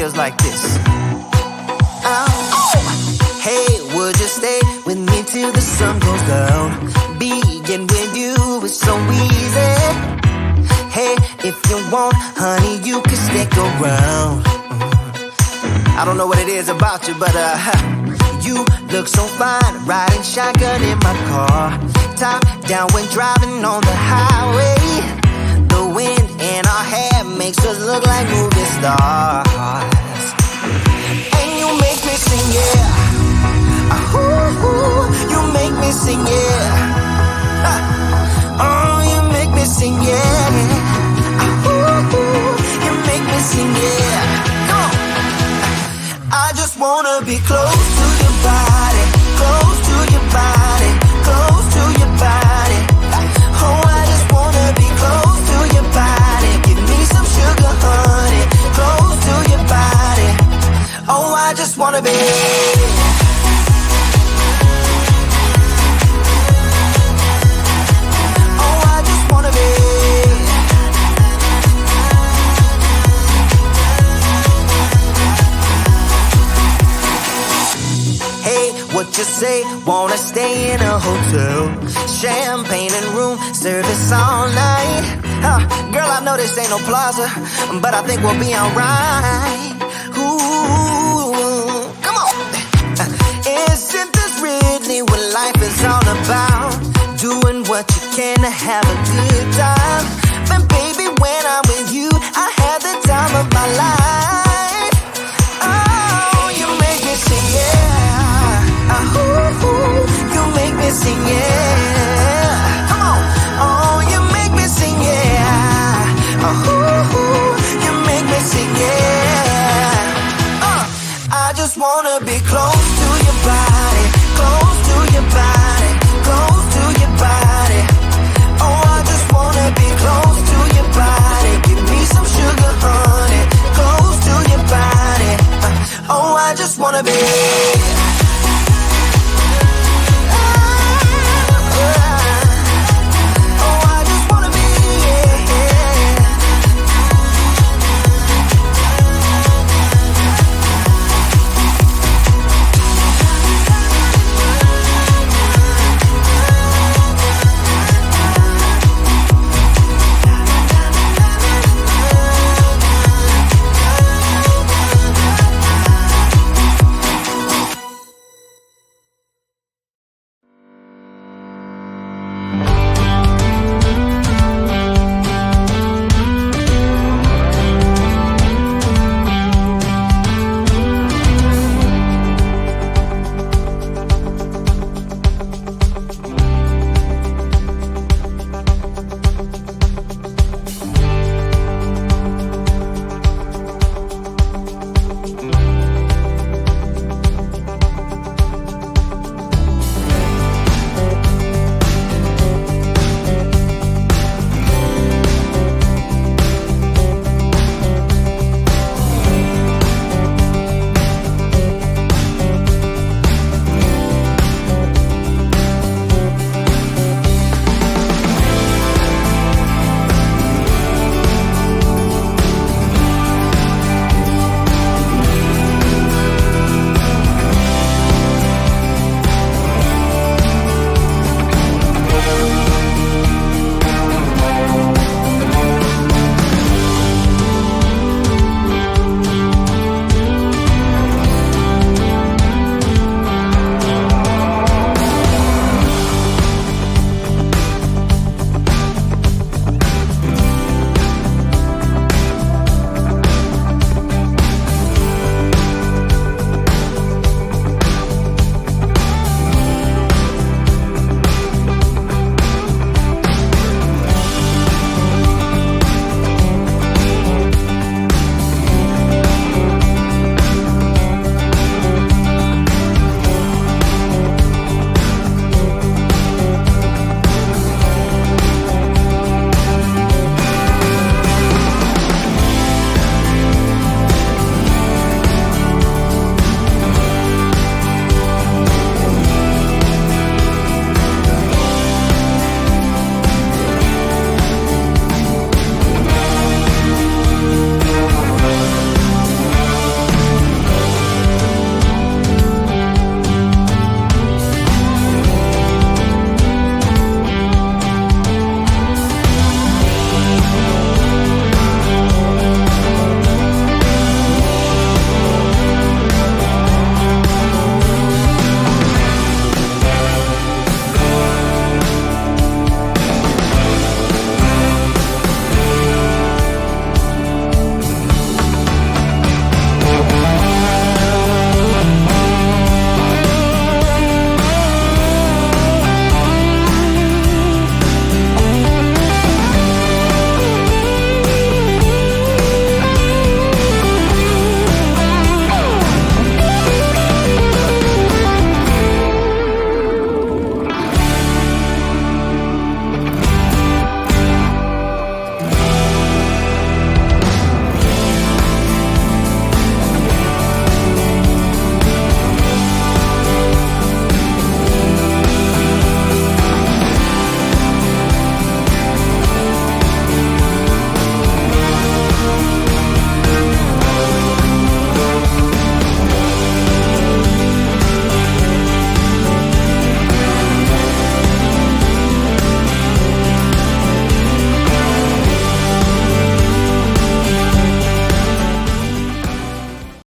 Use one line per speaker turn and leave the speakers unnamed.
goes like this. Oh, hey, would you stay with me till the sun goes down? Being with you is so easy. Hey, if you want, honey, you can stick around. I don't know what it is about you, but you look so fine, riding shotgun in my car. Top down when driving on the highway. The wind in our hair makes us look like movie stars. And you make me sing, yeah. Ooh, you make me sing, yeah. Oh, you make me sing, yeah. Ooh, you make me sing, yeah. Come on. I just wanna be close to your body, close to your body, close to your body. Oh, I just wanna be close to your body. Give me some sugar, honey, close to your body. Oh, I just wanna be. Oh, I just wanna be. What you say? Wanna stay in a hotel? Champagne and room service all night. Girl, I know this ain't no plaza, but I think we'll be alright. Ooh, come on. Isn't this really what life is all about? Doing what you can to have a good time. But baby, when I'm with you, I have the time of my life. Oh, you make me sing, yeah. Ooh, you make me sing, yeah.